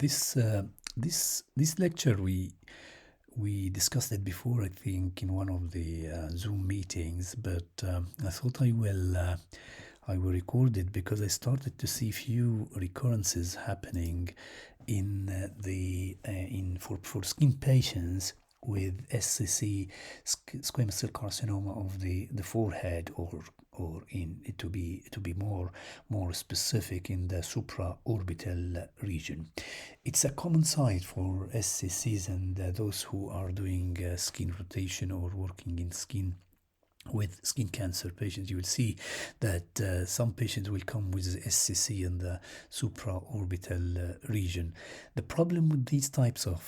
This lecture we discussed it before, I think, in one of the Zoom meetings, but I thought I will record it because I started to see few recurrences happening in for skin patients with SCC, squamous cell carcinoma of the forehead, or in to be more specific, in the supraorbital region. It's a common sight for SCCs and those who are doing skin rotation or working in skin with skin cancer patients. You will see that some patients will come with SCC in the supraorbital region. The problem with these types of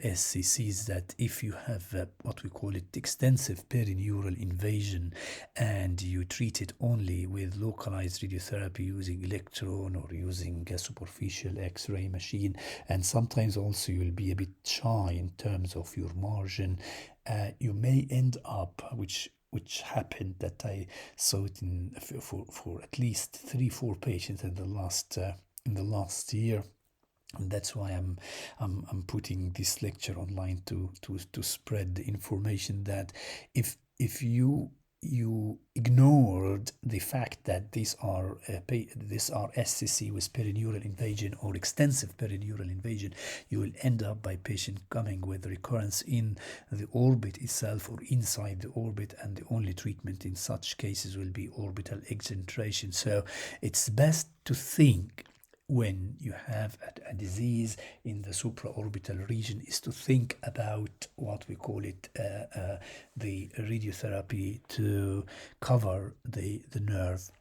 SCC is that if you have what we call it extensive perineural invasion, and you treat it only with localized radiotherapy using electron or using a superficial X-ray machine, and sometimes also you'll be a bit shy in terms of your margin, you may end up, which happened, that I saw it for at least 3-4 patients in the last year. And that's why I'm putting this lecture online to spread the information that if you ignored the fact that these are SCC with perineural invasion or extensive perineural invasion, you will end up by patient coming with recurrence in the orbit itself or inside the orbit, and the only treatment in such cases will be orbital exentration. So it's best to think, when you have a disease in the supraorbital region, is to think about what we call it the radiotherapy to cover the nerve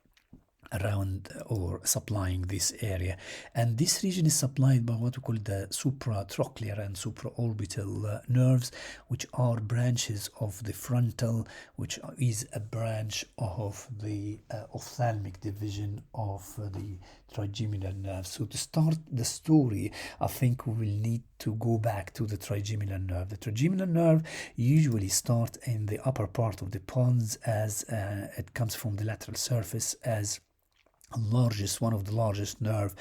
around or supplying this area. And this region is supplied by what we call the supratrochlear and supraorbital nerves, which are branches of the frontal, which is a branch of the ophthalmic division of the trigeminal nerve. So to start the story, I think we will need to go back to the trigeminal nerve. The trigeminal nerve usually starts in the upper part of the pons, as it comes from the lateral surface, as one of the largest nerve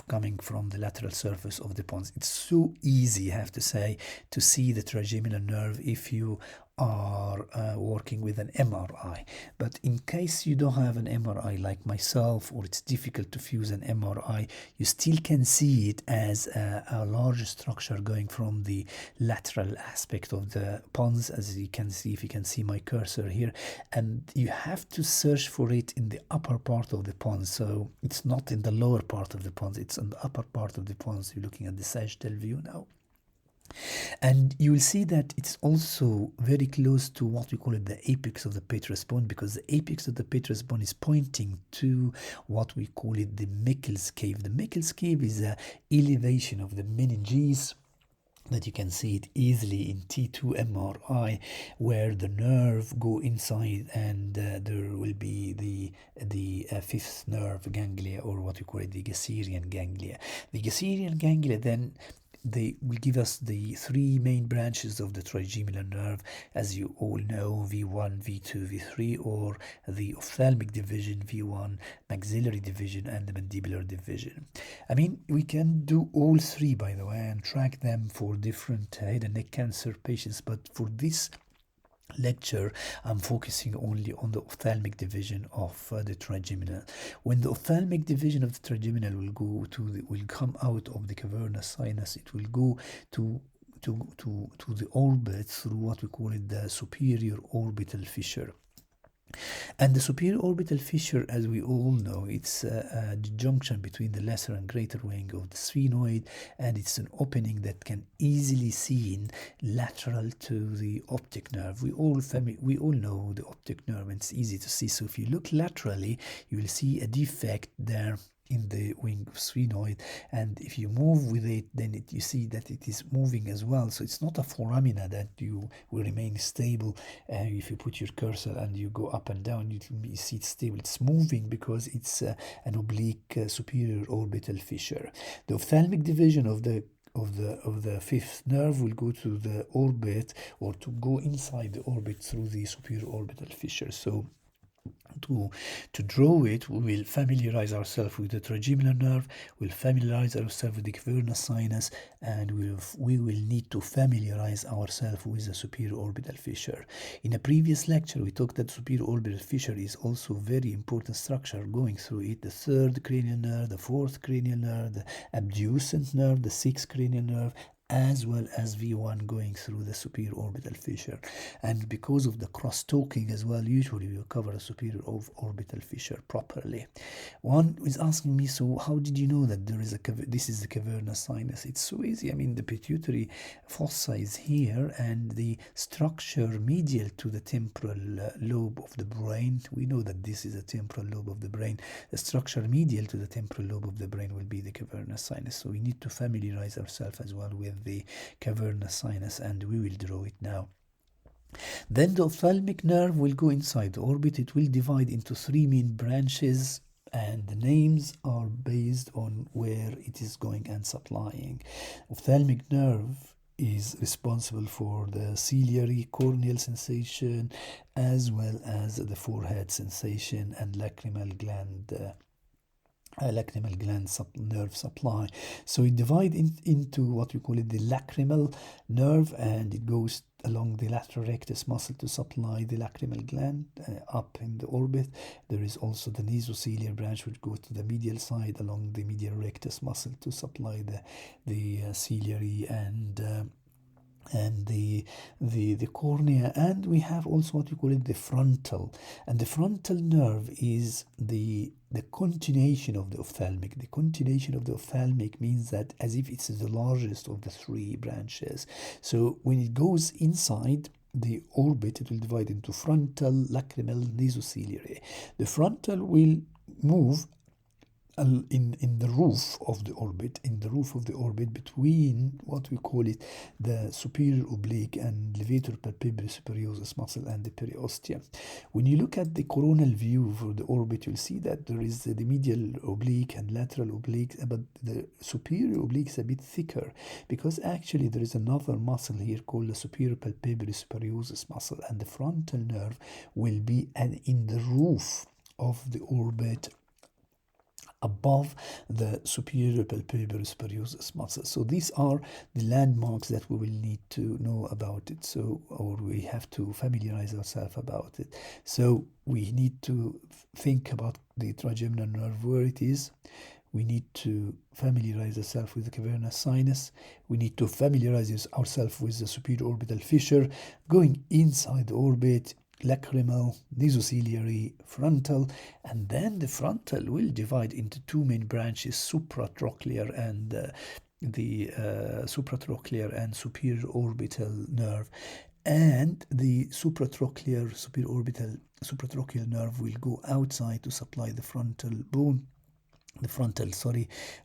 coming from the lateral surface of the pons. It's so easy, I have to say, to see the trigeminal nerve if you are working with an MRI. But in case you don't have an MRI like myself, or it's difficult to fuse an MRI, you still can see it as a large structure going from the lateral aspect of the pons, as you can see, if you can see my cursor here. And you have to search for it in the upper part of the pons. So it's not in the lower part of the pons, it's in the upper part of the pons. You're looking at the sagittal view now. And you will see that it's also very close to what we call it the apex of the petrous bone, because the apex of the petrous bone is pointing to what we call it the Meckel's cave. The Meckel's cave is an elevation of the meninges that you can see it easily in T2 MRI, where the nerve go inside, and there will be the fifth nerve ganglia, or what we call it the Gasserian ganglia. The Gasserian ganglia then, they will give us the three main branches of the trigeminal nerve, as you all know: V1, V2, V3, or the ophthalmic division, V1, maxillary division, and the mandibular division. I mean, we can do all three, by the way, and track them for different head and neck cancer patients, but for this lecture I'm focusing only on the ophthalmic division of the trigeminal. When the ophthalmic division of the trigeminal will come out of the cavernous sinus, it will go to the orbit through what we call it the superior orbital fissure. And the superior orbital fissure, as we all know, it's a junction between the lesser and greater wing of the sphenoid, and it's an opening that can easily seen lateral to the optic nerve. We all know the optic nerve, and it's easy to see. So if you look laterally, you will see a defect there in the wing of sphenoid, and if you move with it, then you see that it is moving as well. So it's not a foramina that you will remain stable. If you put your cursor and you go up and down, you see it's stable. It's moving because it's an oblique superior orbital fissure. The ophthalmic division of the fifth nerve will go to the orbit, or to go inside the orbit through the superior orbital fissure. So to draw it, we will familiarize ourselves with the trigeminal nerve, we'll familiarize ourselves with the cavernous sinus, and we will need to familiarize ourselves with the superior orbital fissure. In a previous lecture, we talked that superior orbital fissure is also a very important structure going through it. The third cranial nerve, the fourth cranial nerve, the abducent nerve, the sixth cranial nerve, as well as V1 going through the superior orbital fissure. And because of the cross-talking as well, usually we cover the superior orbital fissure properly. One is asking me, so how did you know that this is the cavernous sinus? It's so easy. I mean, the pituitary fossa is here, and the structure medial to the temporal lobe of the brain, we know that this is a temporal lobe of the brain. The structure medial to the temporal lobe of the brain will be the cavernous sinus. So we need to familiarize ourselves as well with the cavernous sinus, and we will draw it now. Then the ophthalmic nerve will go inside the orbit. It will divide into three main branches, and the names are based on where it is going and supplying. Ophthalmic nerve is responsible for the ciliary corneal sensation, as well as the forehead sensation and lacrimal gland nerve supply. So it divides into what we call it the lacrimal nerve, and it goes along the lateral rectus muscle to supply the lacrimal gland up in the orbit. There is also the nasociliar branch, which goes to the medial side along the medial rectus muscle to supply the ciliary and the cornea. And we have also what we call it the frontal, and the frontal nerve is the continuation of the ophthalmic. The continuation of the ophthalmic means that as if it's the largest of the three branches. So when it goes inside the orbit, it will divide into frontal, lacrimal, nasociliary. The frontal will move in the roof of the orbit, between what we call it the superior oblique and levator palpebral superiosus muscle and the periosteum. When you look at the coronal view for the orbit, you'll see that there is the medial oblique and lateral oblique, but the superior oblique is a bit thicker, because actually there is another muscle here called the superior palpebral superiosus muscle, and the frontal nerve will be in the roof of the orbit above the superior palpebral superiosus muscle. So these are the landmarks that we will need to know about it, or we have to familiarize ourselves about it. So we need to think about the trigeminal nerve, where it is. We need to familiarize ourselves with the cavernous sinus. We need to familiarize ourselves with the superior orbital fissure going inside the orbit, lacrimal, nasociliary, frontal, and then the frontal will divide into two main branches, supratrochlear and the supratrochlear and superior orbital nerve. And the supratrochlear nerve will go outside to supply the frontal bone,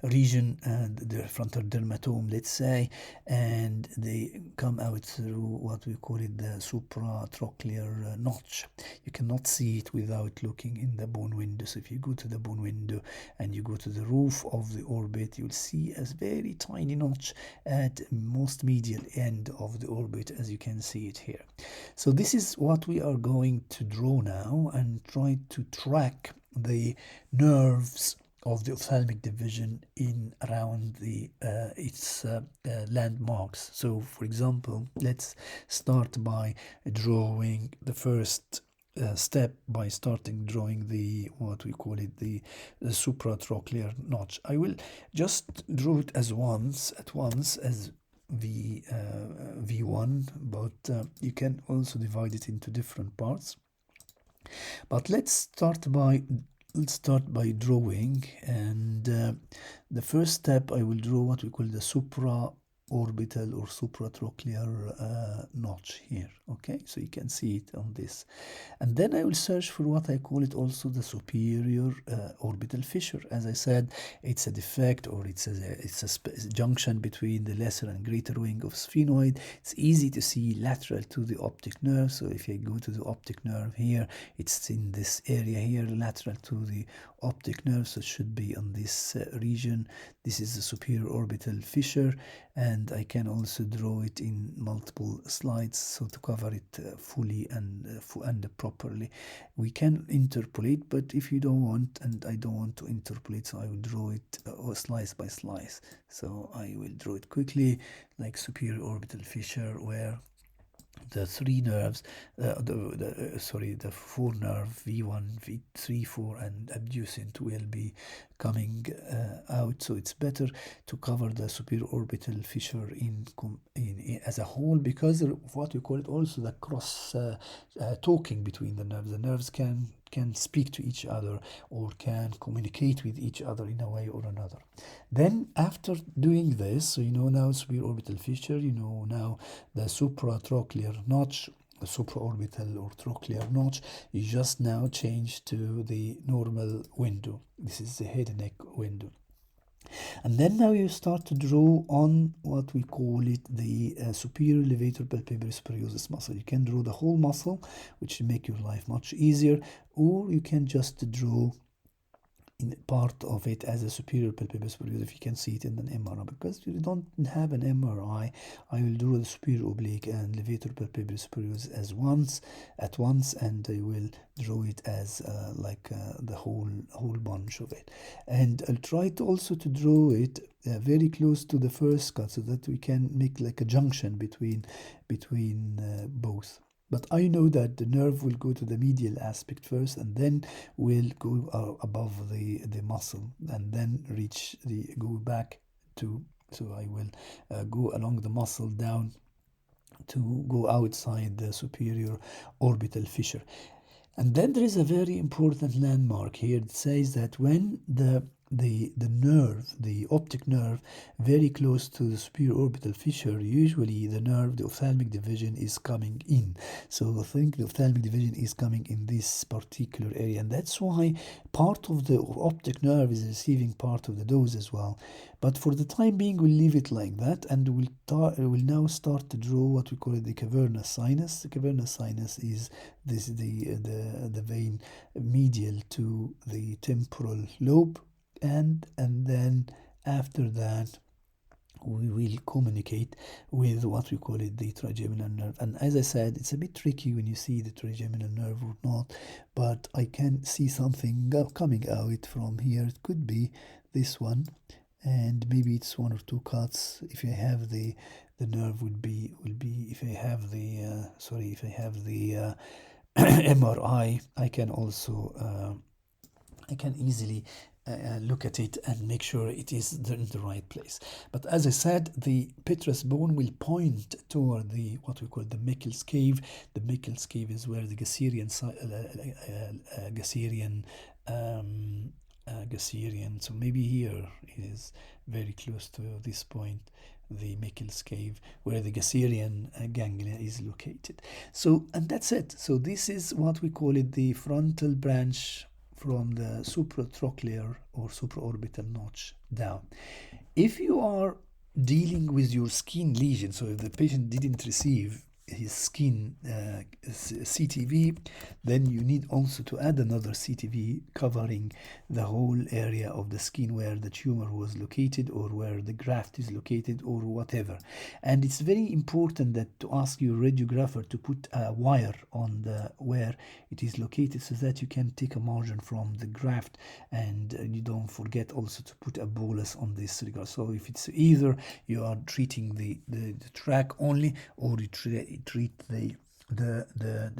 region, and the frontal dermatome, let's say, and they come out through what we call it the supratrochlear notch. You cannot see it without looking in the bone window. So if you go to the bone window and you go to the roof of the orbit, you'll see a very tiny notch at most medial end of the orbit, as you can see it here. So this is what we are going to draw now, and try to track the nerves of the ophthalmic division in around its landmarks. So for example, let's start by drawing the first step by drawing what we call it the supratrochlear notch. I will just draw it at once as V1, but you can also divide it into different parts. But let's start by drawing, and the first step I will draw what we call the supraorbital or supratrochlear notch here. Okay, so you can see it on this, and then I will search for what I call it also the superior orbital fissure. As I said, it's a defect, or it's a junction between the lesser and greater wing of sphenoid. It's easy to see lateral to the optic nerve. So if I go to the optic nerve here, it's in this area here, lateral to the optic nerve, so it should be on this region. This is the superior orbital fissure, and I can also draw it in multiple slides so to cover it fully and properly. We can interpolate, but if you don't want, and I don't want to interpolate, so I will draw it slice by slice. So I will draw it quickly, like superior orbital fissure, where the three nerves, the four nerve V1, V3, 4, and abducent will be coming out. So it's better to cover the superior orbital fissure in as a whole, because of what we call it also the cross talking between the nerves. The nerves can speak to each other or can communicate with each other in a way or another. Then after doing this, so you know now superior orbital fissure, you know now the supratrochlear notch, the supraorbital or trochlear notch, you just now change to the normal window. This is the head and neck window. And then now you start to draw on what we call it the superior levator palpebral superioris muscle. You can draw the whole muscle, which will make your life much easier, or you can just draw in part of it as a superior palpebral superioris if you can see it in an MRI. Because you don't have an MRI, I will draw the superior oblique and levator palpebral superioris at once, and I will draw it as the whole bunch of it. And I'll try to also to draw it very close to the first cut so that we can make like a junction between both. But I know that the nerve will go to the medial aspect first, and then will go above the muscle, and then go back to. So I will go along the muscle down to go outside the superior orbital fissure. And then there is a very important landmark here. It says that when the nerve, the optic nerve, very close to the superior orbital fissure, usually the ophthalmic division is coming in. So I think the ophthalmic division is coming in this particular area, and that's why part of the optic nerve is receiving part of the dose as well. But for the time being, we'll leave it like that, and we'll now start to draw what we call it the cavernous sinus. The cavernous sinus is the vein medial to the temporal lobe. And then after that we will communicate with what we call it the trigeminal nerve. And as I said, it's a bit tricky when you see the trigeminal nerve or not, but I can see something coming out from here. It could be this one, and maybe it's one or two cuts. If I have the nerve will be if I have the MRI, I can also I can easily look at it and make sure it is in the right place. But as I said, the petrous bone will point toward what we call the Meckel's cave. The Meckel's cave is where the Gasserian, so maybe here is very close to this point, the Meckel's cave, where the Gasserian ganglia is located. So, and that's it. So this is what we call it the frontal branch from the supratrochlear or supraorbital notch down. If you are dealing with your skin lesion, so if the patient didn't receive his skin CTV, then you need also to add another CTV covering the whole area of the skin where the tumor was located or where the graft is located or whatever. And it's very important that to ask your radiographer to put a wire on where it is located, so that you can take a margin from the graft, and you don't forget also to put a bolus on this regard. So if it's either you are treating the track only, or you treat the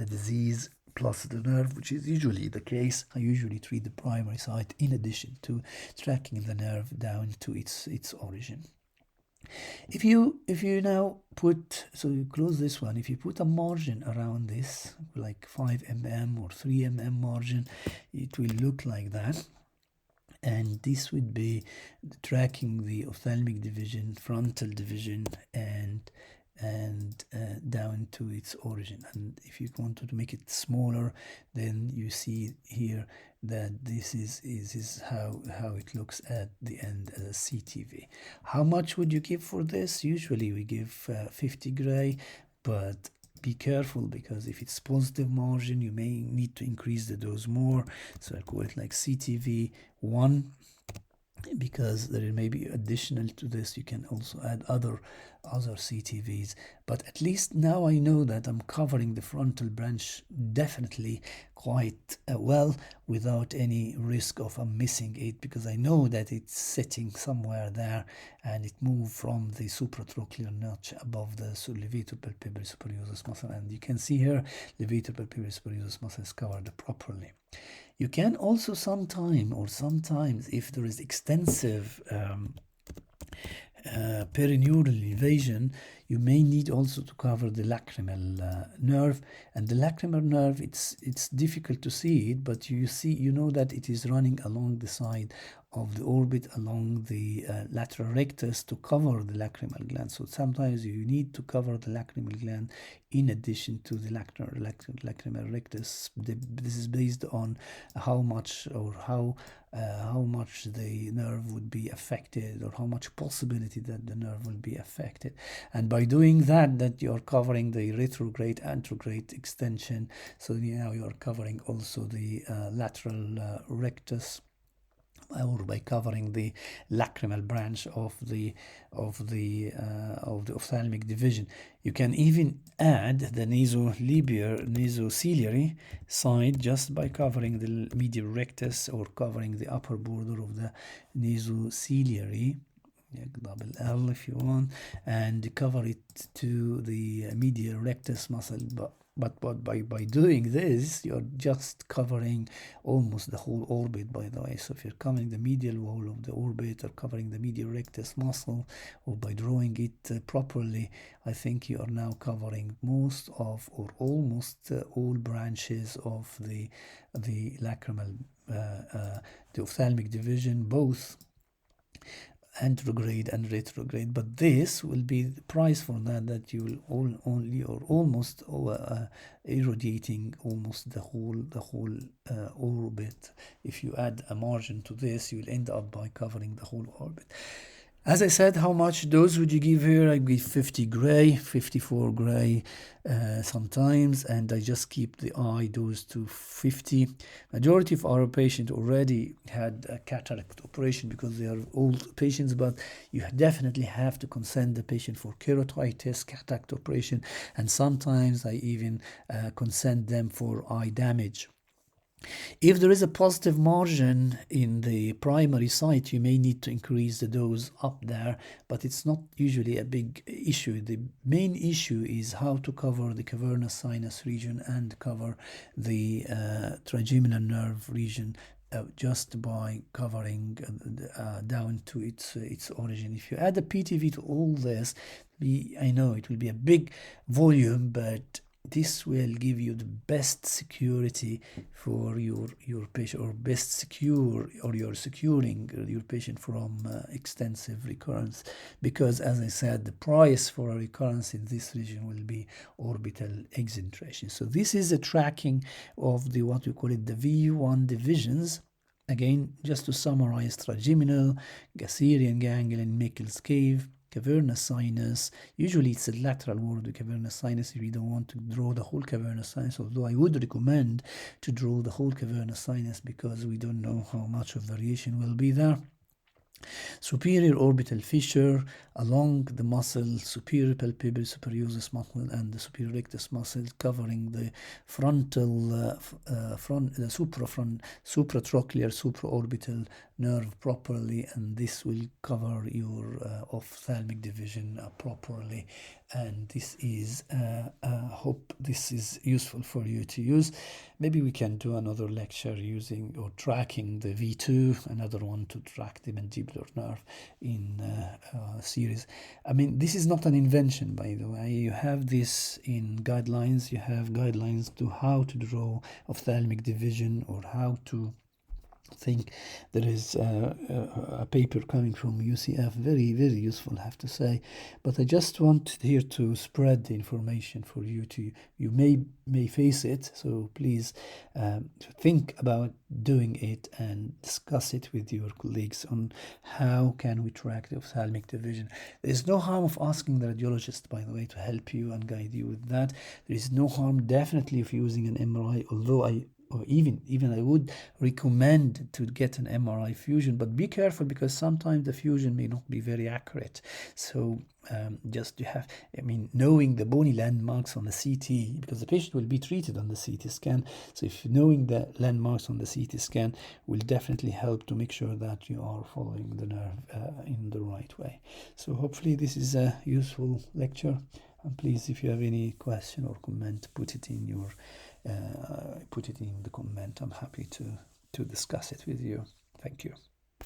disease plus the nerve, which is usually the case, I usually treat the primary site in addition to tracking the nerve down to its origin. If you now put, so you close this one, if you put a margin around this, like 5 mm or 3 mm margin, it will look like that. And this would be tracking the ophthalmic division, frontal division, and down to its origin. And if you want to make it smaller, then you see here that this is how it looks at the end as a CTV. How much would you give for this? Usually we give 50 gray, but be careful, because if it's positive margin, you may need to increase the dose more. So I call it like CTV 1, because there may be additional to this. You can also add other CTVs, but at least now I know that I'm covering the frontal branch definitely quite well, without any risk of missing it, because I know that it's sitting somewhere there, and it moved from the supratrochlear notch above the levator palpebrae superioris muscle, and you can see here levator palpebrae superioris muscle is covered properly. You can also sometimes, if there is extensive perineural invasion, you may need also to cover the lacrimal nerve. And the lacrimal nerve, it's difficult to see it, but you know that it is running along the side of the orbit, along the lateral rectus, to cover the lacrimal gland. So sometimes you need to cover the lacrimal gland in addition to the lacrimal rectus. This is based on how much the nerve would be affected, or how much possibility that the nerve will be affected. And by doing that you're covering the retrograde, anterograde extension. So now you're covering also the lateral rectus, or by covering the lacrimal branch of the ophthalmic division. You can even add the nasociliary side just by covering the medial rectus, or covering the upper border of the nasociliary, double L if you want, and cover it to the medial rectus muscle. But by doing this, you're just covering almost the whole orbit, by the way. So if you're covering the medial wall of the orbit, or covering the medial rectus muscle, or by drawing it properly, I think you are now covering most of, or almost all branches of the lacrimal, the ophthalmic division, both anterograde and retrograde. But this will be the price for that you will only or almost irradiating almost the whole orbit. If you add a margin to this, you will end up by covering the whole orbit. As I said, how much dose would you give here? I give 50 gray, 54 gray sometimes, and I just keep the eye dose to 50. Majority of our patients already had a cataract operation because they are old patients, but you definitely have to consent the patient for keratitis, cataract operation, and sometimes I even consent them for eye damage. If there is a positive margin in the primary site, you may need to increase the dose up there, but it's not usually a big issue. The main issue is how to cover the cavernous sinus region and cover the trigeminal nerve region, just by covering down to its origin. If you add a PTV to all this, I know it will be a big volume, but this will give you the best security for your patient, or best secure, or you're securing your patient from extensive recurrence, because as I said, the price for a recurrence in this region will be orbital exentration. So this is a tracking of the what we call it the V1 divisions. Again, just to summarize: trigeminal, Gasserian ganglion, Meckel's cave, cavernous sinus. Usually it's a lateral wall of the cavernous sinus if we don't want to draw the whole cavernous sinus, although I would recommend to draw the whole cavernous sinus because we don't know how much of variation will be there. Superior orbital fissure along the muscle, superior palpebrae superioris muscle and the superior rectus muscle, covering the frontal, the supratrochlear, supraorbital nerve properly, and this will cover your ophthalmic division properly. And this is, hope this is useful for you to use. Maybe we can do another lecture using or tracking the V2, another one to track the mandibular nerve in series. I mean, this is not an invention, by the way. You have this in guidelines. You have guidelines to how to draw ophthalmic division, or how to think there is a paper coming from UCF, very, very useful, I have to say. But I just want here to spread the information for you to, you may face it, so please think about doing it and discuss it with your colleagues on how can we track the ophthalmic division. There is no harm of asking the radiologist, by the way, to help you and guide you with that. There is no harm definitely of using an MRI, although even I would recommend to get an MRI fusion, but be careful because sometimes the fusion may not be very accurate. So just you have, I mean, knowing the bony landmarks on the CT, because the patient will be treated on the CT scan. So if knowing the landmarks on the CT scan will definitely help to make sure that you are following the nerve in the right way. So hopefully this is a useful lecture. And please, if you have any question or comment, put it in the comment. I'm happy to discuss it with you. Thank you.